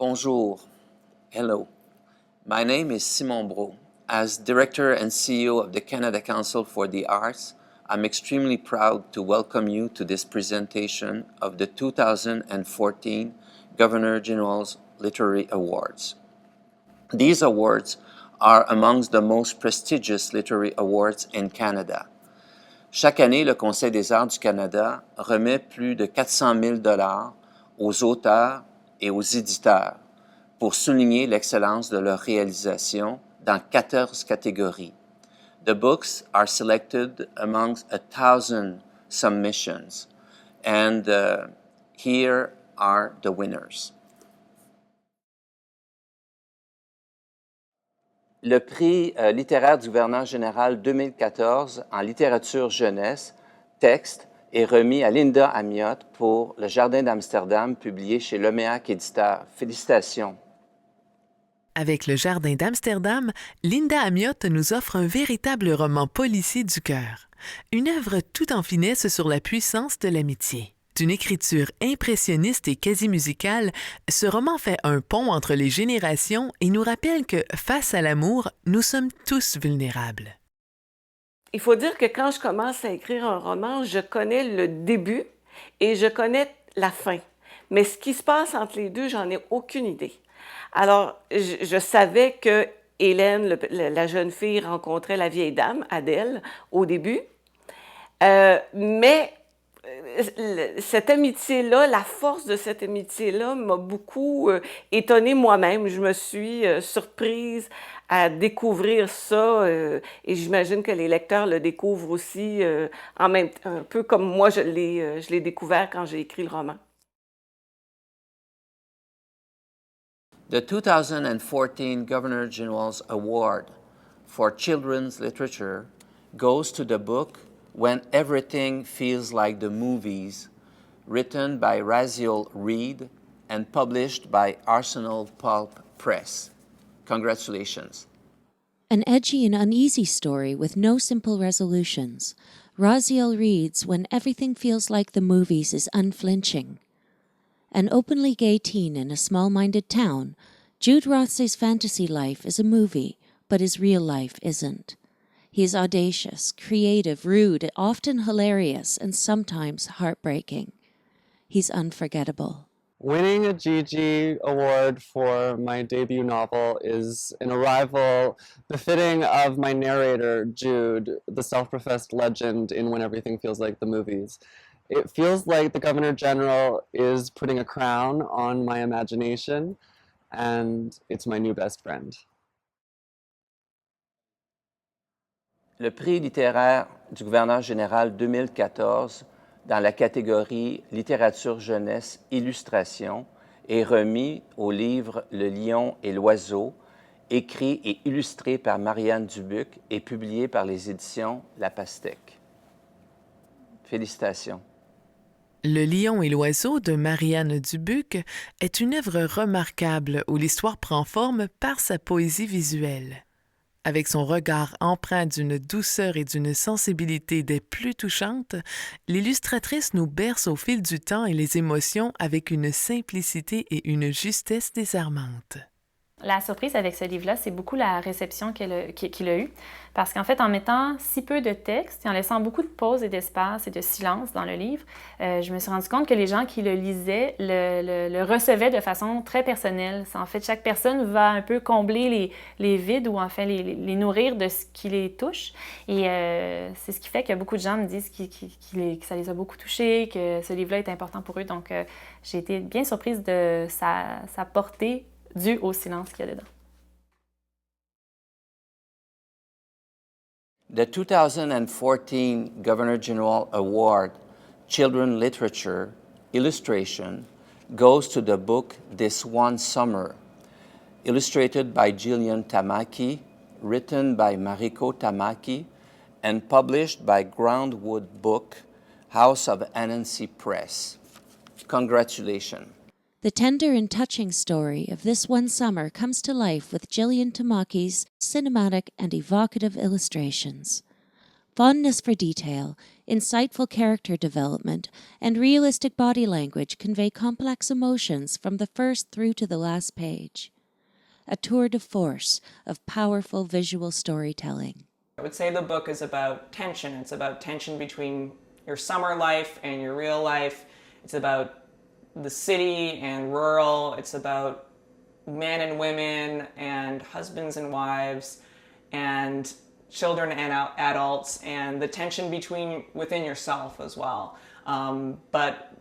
Bonjour. Hello. My name is Simon Brault. As Director and CEO of the Canada Council for the Arts, I'm extremely proud to welcome you to this presentation of the 2014 Governor-General's Literary Awards. These awards are amongst the most prestigious literary awards in Canada. Chaque année, le Conseil des arts du Canada remet plus de 400 000 $ aux auteurs et aux éditeurs pour souligner l'excellence de leur réalisation dans 14 catégories. The books are selected amongst 1,000 submissions, and here are the winners. Le prix littéraire du gouverneur général 2014 en littérature jeunesse, texte, est remis à Linda Amiot pour Le Jardin d'Amsterdam, publié chez Leméac Éditeur. Félicitations! Avec Le Jardin d'Amsterdam, Linda Amiot nous offre un véritable roman policier du cœur. Une œuvre tout en finesse sur la puissance de l'amitié. D'une écriture impressionniste et quasi musicale, ce roman fait un pont entre les générations et nous rappelle que, face à l'amour, nous sommes tous vulnérables. Il faut dire que quand je commence à écrire un roman, je connais le début et je connais la fin. Mais ce qui se passe entre les deux, j'en ai aucune idée. Alors, je savais que Hélène, la jeune fille, rencontrait la vieille dame, Adèle, au début. Mais cette amitié-là, la force de cette amitié-là m'a beaucoup étonnée moi-même. Je me suis surprise à découvrir ça et j'imagine que les lecteurs le découvrent aussi en même temps, un peu comme moi je l'ai découvert quand j'ai écrit le roman. The 2014 Governor-General's Award for Children's Literature goes to the book When Everything Feels Like the Movies, written by Raziel Reed and published by Arsenal Pulp Press. Congratulations. An edgy and uneasy story with no simple resolutions, Raziel Reed's When Everything Feels Like the Movies is unflinching. An openly gay teen in a small-minded town, Jude Rothsey's fantasy life is a movie, but his real life isn't. He is audacious, creative, rude, often hilarious, and sometimes heartbreaking. He's unforgettable. Winning a GG award for my debut novel is an arrival befitting of my narrator, Jude, the self-professed legend in When Everything Feels Like the Movies. It feels like the Governor General is putting a crown on my imagination, and it's my new best friend. Le prix littéraire du gouverneur général 2014 dans la catégorie littérature jeunesse illustration est remis au livre Le Lion et l'Oiseau, écrit et illustré par Marianne Dubuc et publié par les éditions La Pastèque. Félicitations. Le Lion et l'Oiseau de Marianne Dubuc est une œuvre remarquable où l'histoire prend forme par sa poésie visuelle. Avec son regard empreint d'une douceur et d'une sensibilité des plus touchantes, l'illustratrice nous berce au fil du temps et les émotions avec une simplicité et une justesse désarmantes. La surprise avec ce livre-là, c'est beaucoup la réception qu'il a eue. Parce qu'en fait, en mettant si peu de texte et en laissant beaucoup de pauses et d'espace et de silence dans le livre, je me suis rendu compte que les gens qui le lisaient le recevaient de façon très personnelle. En fait, chaque personne va un peu combler les vides ou enfin les nourrir de ce qui les touche. Et c'est ce qui fait que beaucoup de gens me disent que ça les a beaucoup touchés, que ce livre-là est important pour eux. Donc, j'ai été bien surprise de sa portée dû au silence qu'il y a dedans. The 2014 Governor General Award, Children Literature, Illustration, goes to the book This One Summer, illustrated by Jillian Tamaki, written by Mariko Tamaki, and published by Groundwood Book, House of Anansi Press. Congratulations. The tender and touching story of This One Summer comes to life with Jillian Tamaki's cinematic and evocative illustrations. Fondness for detail, insightful character development, and realistic body language convey complex emotions from the first through to the last page. A tour de force of powerful visual storytelling. I would say the book is about tension. It's about tension between your summer life and your real life. It's about the city and rural. It's about men and women and husbands and wives and children and adults, and the tension within yourself as well. But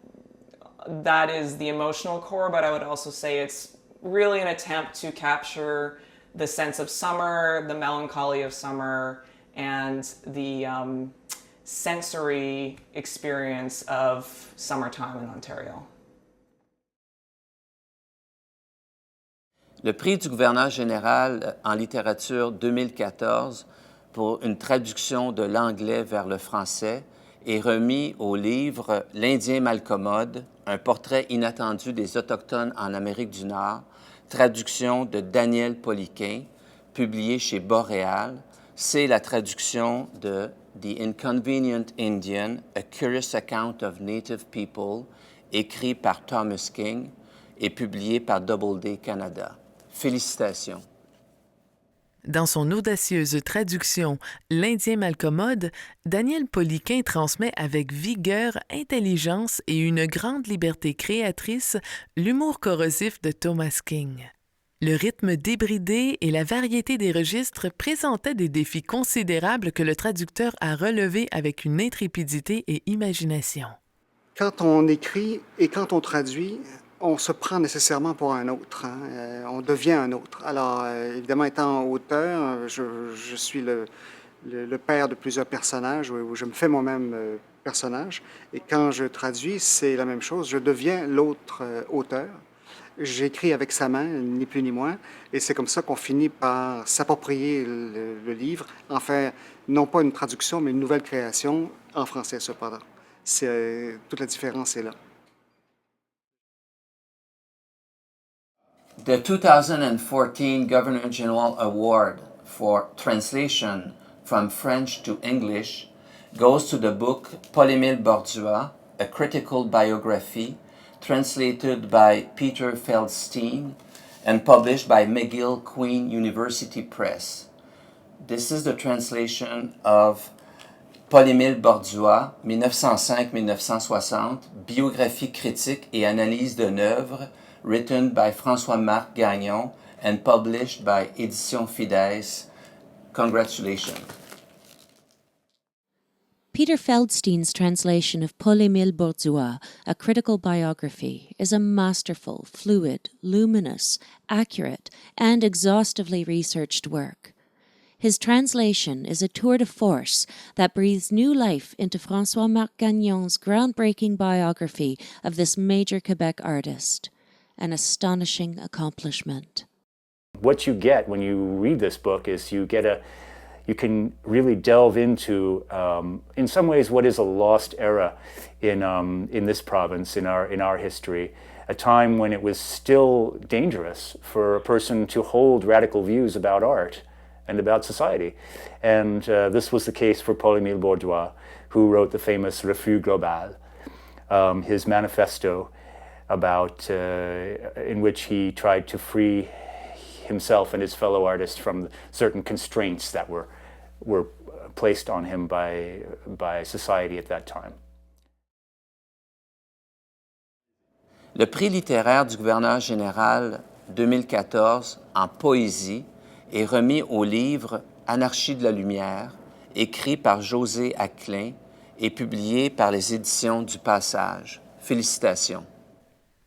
that is the emotional core, but I would also say it's really an attempt to capture the sense of summer, the melancholy of summer, and the sensory experience of summertime in Ontario. Le prix du gouverneur général en littérature 2014 pour une traduction de l'anglais vers le français est remis au livre L'Indien malcommode, un portrait inattendu des Autochtones en Amérique du Nord, traduction de Daniel Poliquin, publié chez Boréal. C'est la traduction de The Inconvenient Indian, A Curious Account of Native People, écrit par Thomas King et publié par Doubleday Canada. Félicitations. Dans son audacieuse traduction L'Indien malcommode, Daniel Poliquin transmet avec vigueur, intelligence et une grande liberté créatrice l'humour corrosif de Thomas King. Le rythme débridé et la variété des registres présentaient des défis considérables que le traducteur a relevés avec une intrépidité et imagination. Quand on écrit et quand on traduit, on se prend nécessairement pour un autre, on devient un autre. Alors, évidemment, étant auteur, je suis le père de plusieurs personnages, où je me fais moi-même personnage. Et quand je traduis, c'est la même chose, je deviens l'autre auteur. J'écris avec sa main, ni plus ni moins, et c'est comme ça qu'on finit par s'approprier le livre, en faire non pas une traduction, mais une nouvelle création, en français cependant. Toute la différence est là. The 2014 Governor General Award for Translation from French to English goes to the book Paul-Émile Bordua, A Critical Biography, translated by Peter Feldstein and published by McGill Queen University Press. This is the translation of Paul-Émile Bordua, 1905-1960, biographie critique et analyse d'une œuvre, written by François-Marc Gagnon and published by Éditions Fides. Congratulations. Peter Feldstein's translation of Paul-Émile Bordua, A Critical Biography, is a masterful, fluid, luminous, accurate, and exhaustively researched work. His translation is a tour de force that breathes new life into François-Marc Gagnon's groundbreaking biography of this major Quebec artist. An astonishing accomplishment. What you get when you read this book is you can really delve into, in some ways, what is a lost era in this province, in our history, a time when it was still dangerous for a person to hold radical views about art and about society. And this was the case for Paul-Émile Bordua, who wrote the famous Refus Global, his manifesto about in which he tried to free himself and his fellow artists from certain constraints that were placed on him by society at that time. Le prix littéraire du gouverneur général 2014 en poésie est remis au livre Anarchie de la lumière, écrit par José Aclin et publié par les éditions du Passage. Félicitations.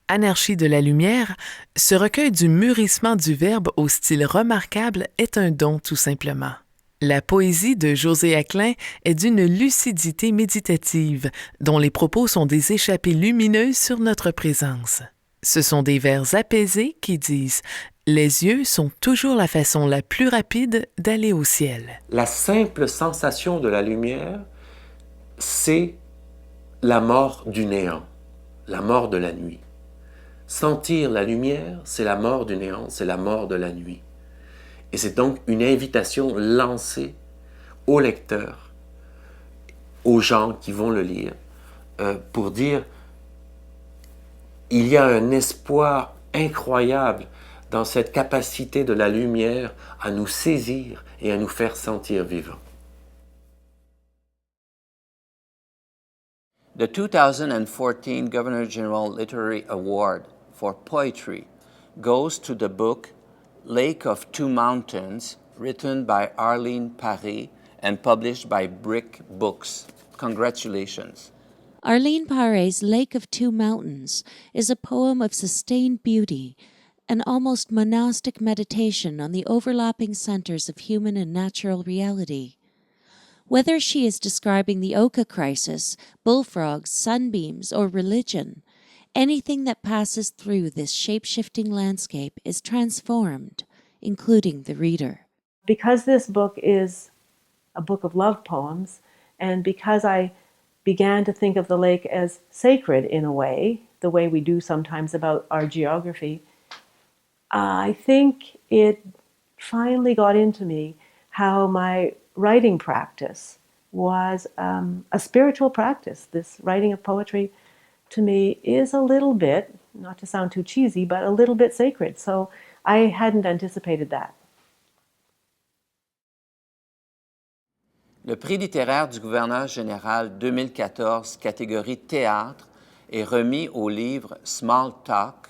Anarchie de la lumière, ce recueil du mûrissement du verbe au style remarquable est un don tout simplement. La poésie de José Aclin est d'une lucidité méditative, dont les propos sont des échappées lumineuses sur notre présence. Ce sont des vers apaisés qui disent « Les yeux sont toujours la façon la plus rapide d'aller au ciel ». La simple sensation de la lumière, c'est la mort du néant, la mort de la nuit. Sentir la lumière, c'est la mort du néant, c'est la mort de la nuit. Et c'est donc une invitation lancée au lecteur aux gens qui vont le lire pour dire il y a un espoir incroyable dans cette capacité de la lumière à nous saisir et à nous faire sentir vivants. The 2014 Governor General Literary Award for Poetry goes to the book Lake of Two Mountains, written by Arlene Paré and published by Brick Books. Congratulations. Arlene Paré's Lake of Two Mountains is a poem of sustained beauty, an almost monastic meditation on the overlapping centers of human and natural reality. Whether she is describing the Oka crisis, bullfrogs, sunbeams, or religion, anything that passes through this shape-shifting landscape is transformed, including the reader. Because this book is a book of love poems, and because I began to think of the lake as sacred in a way, the way we do sometimes about our geography, I think it finally got into me how my writing practice was a spiritual practice. This writing of poetry, to me, is a little bit, not to sound too cheesy, but a little bit sacred. So I hadn't anticipated that. Le prix littéraire du gouverneur général 2014, catégorie théâtre, est remis au livre Small Talk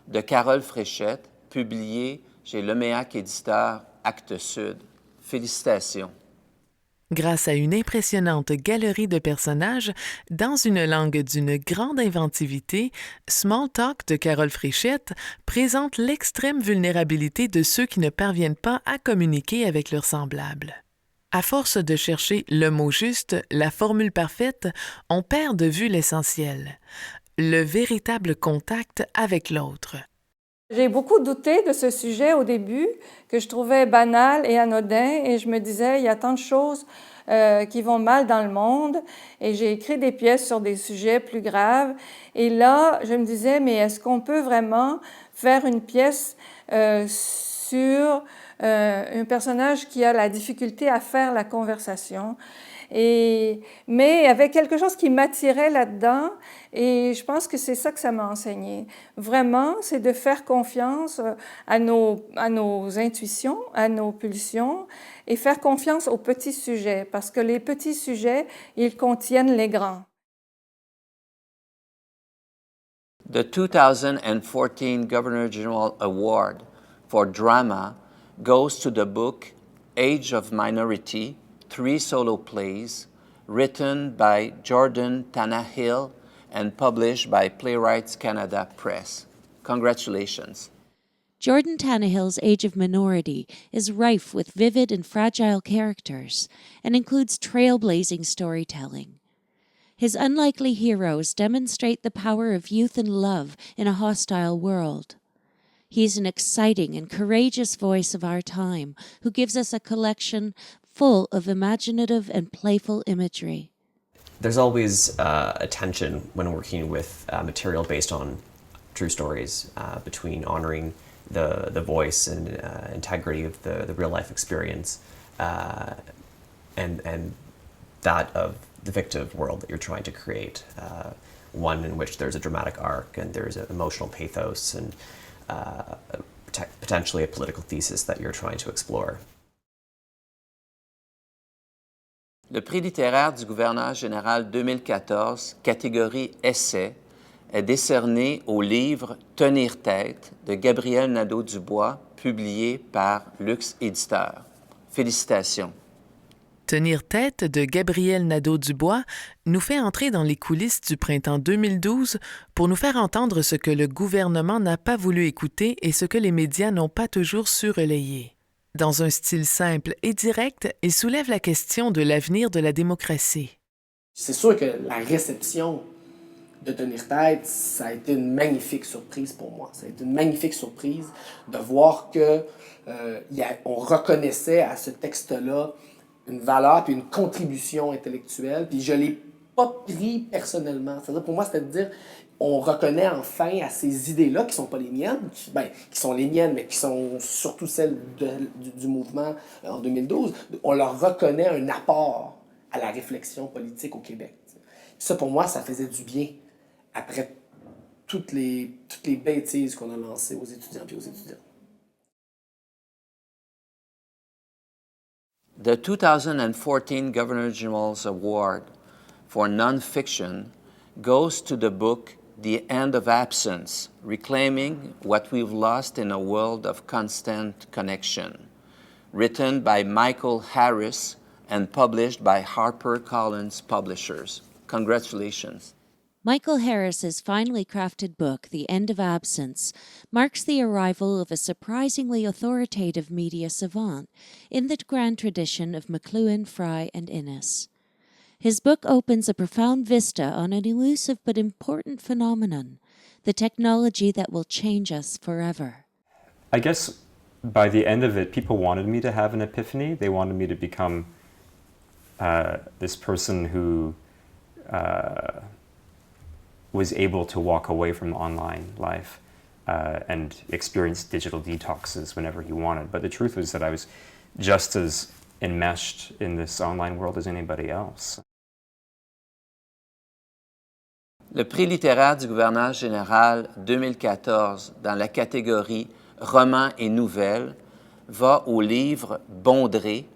de Carole Fréchette, publié chez Leméac Éditeur, Actes Sud. Félicitations. Grâce à une impressionnante galerie de personnages dans une langue d'une grande inventivité, Small Talk de Carole Fréchette présente l'extrême vulnérabilité de ceux qui ne parviennent pas à communiquer avec leurs semblables. À force de chercher le mot juste, la formule parfaite, on perd de vue l'essentiel, le véritable contact avec l'autre. J'ai beaucoup douté de ce sujet au début, que je trouvais banal et anodin, et je me disais, il y a tant de choses qui vont mal dans le monde, et j'ai écrit des pièces sur des sujets plus graves. Et là, je me disais, mais est-ce qu'on peut vraiment faire une pièce sur un personnage qui a la difficulté à faire la conversation? Mais il y avait quelque chose qui m'attirait là-dedans, et je pense que c'est ça que ça m'a enseigné. Vraiment, c'est de faire confiance à nos intuitions, à nos pulsions, et faire confiance aux petits sujets, parce que les petits sujets, ils contiennent les grands. The 2014 Governor General Award for Drama goes to the book Age of Minority, 3 solo plays, written by Jordan Tannahill and published by Playwrights Canada Press. Congratulations. Jordan Tannahill's Age of Minority is rife with vivid and fragile characters and includes trailblazing storytelling. His unlikely heroes demonstrate the power of youth and love in a hostile world. He is an exciting and courageous voice of our time who gives us a collection full of imaginative and playful imagery. There's always a tension when working with material based on true stories between honoring the voice and integrity of the real life experience and that of the fictive world that you're trying to create, one in which there's a dramatic arc and there's an emotional pathos and potentially a political thesis that you're trying to explore. Le prix littéraire du gouverneur général 2014, catégorie Essai, est décerné au livre Tenir tête de Gabriel Nadeau-Dubois, publié par Luxe Éditeur. Félicitations. Tenir tête de Gabriel Nadeau-Dubois nous fait entrer dans les coulisses du printemps 2012 pour nous faire entendre ce que le gouvernement n'a pas voulu écouter et ce que les médias n'ont pas toujours su relayer. Dans un style simple et direct, il soulève la question de l'avenir de la démocratie. C'est sûr que la réception de Tenir tête, ça a été une magnifique surprise pour moi. Ça a été une magnifique surprise de voir que on reconnaissait à ce texte-là une valeur puis une contribution intellectuelle. Puis je ne l'ai pas pris personnellement. C'est-à-dire pour moi, c'était de dire on reconnaît enfin à ces idées-là, qui ne sont pas les miennes, qui sont les miennes, mais qui sont surtout celles du mouvement en 2012, on leur reconnaît un apport à la réflexion politique au Québec. Ça, pour moi, ça faisait du bien après toutes les bêtises qu'on a lancées aux étudiants et aux étudiantes. The 2014 Governor General's Award for Nonfiction goes to the book The End of Absence, Reclaiming What We've Lost in a World of Constant Connection, written by Michael Harris and published by HarperCollins Publishers. Congratulations. Michael Harris's finely crafted book, The End of Absence, marks the arrival of a surprisingly authoritative media savant in the grand tradition of McLuhan, Fry, and Innes. His book opens a profound vista on an elusive but important phenomenon, the technology that will change us forever. I guess by the end of it, people wanted me to have an epiphany. They wanted me to become this person who was able to walk away from online life and experience digital detoxes whenever he wanted. But the truth was that I was just as enmeshed in this online world as anybody else. Le prix littéraire du gouverneur général 2014 dans la catégorie Romans et nouvelles va au livre Bondrée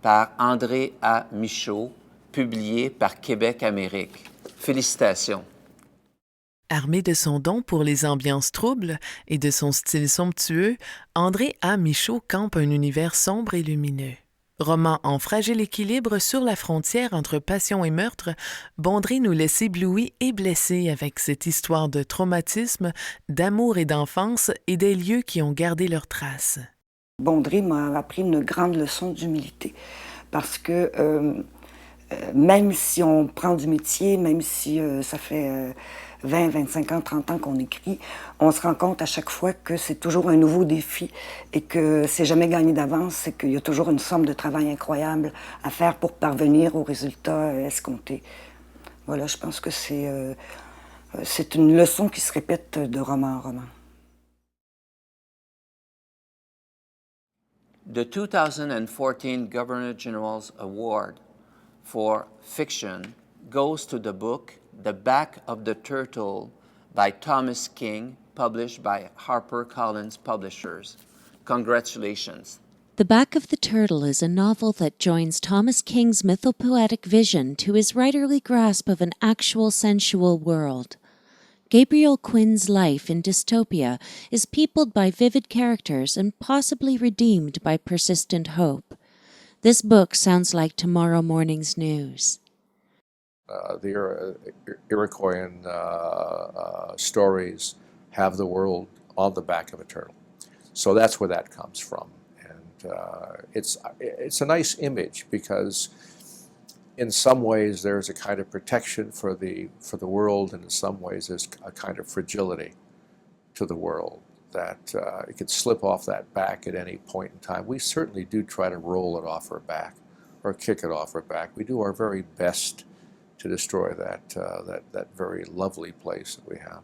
par André A. Michaud, publié par Québec Amérique. Félicitations. Armé de son don pour les ambiances troubles et de son style somptueux, André A. Michaud campe un univers sombre et lumineux. Roman en fragile équilibre sur la frontière entre passion et meurtre, Bondrée nous laisse éblouis et blessés avec cette histoire de traumatisme, d'amour et d'enfance et des lieux qui ont gardé leurs traces. Bondrée m'a appris une grande leçon d'humilité parce que même si on prend du métier, même si ça fait 20, 25 ans, 30 ans qu'on écrit, on se rend compte à chaque fois que c'est toujours un nouveau défi et que c'est jamais gagné d'avance et qu'il y a toujours une somme de travail incroyable à faire pour parvenir au résultat escompté. Voilà, je pense que c'est une leçon qui se répète de roman en roman. The 2014 Governor General's Award for Fiction goes to the book The Back of the Turtle by Thomas King, published by HarperCollins Publishers. Congratulations. The Back of the Turtle is a novel that joins Thomas King's mythopoetic vision to his writerly grasp of an actual sensual world. Gabriel Quinn's life in dystopia is peopled by vivid characters and possibly redeemed by persistent hope. This book sounds like tomorrow morning's news. The Iroquoian stories have the world on the back of a turtle. So that's where that comes from. And it's a nice image because in some ways there's a kind of protection for the world, and in some ways there's a kind of fragility to the world that it could slip off that back at any point in time. We certainly do try to roll it off our back or kick it off our back. We do our very best to destroy that very lovely place that we have.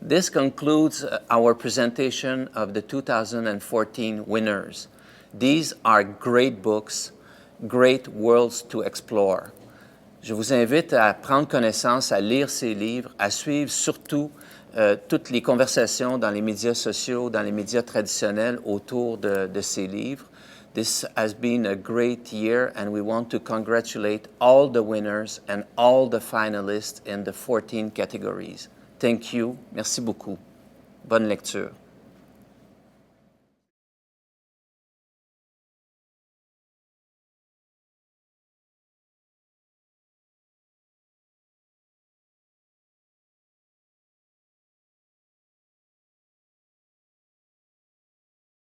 This concludes our presentation of the 2014 winners. These are great books, great worlds to explore. Je vous invite à prendre connaissance, à lire ces livres, à suivre surtout toutes les conversations dans les médias sociaux, dans les médias traditionnels autour de ces livres. This has been a great year, and we want to congratulate all the winners and all the finalists in the 14 categories. Thank you. Merci beaucoup. Bonne lecture.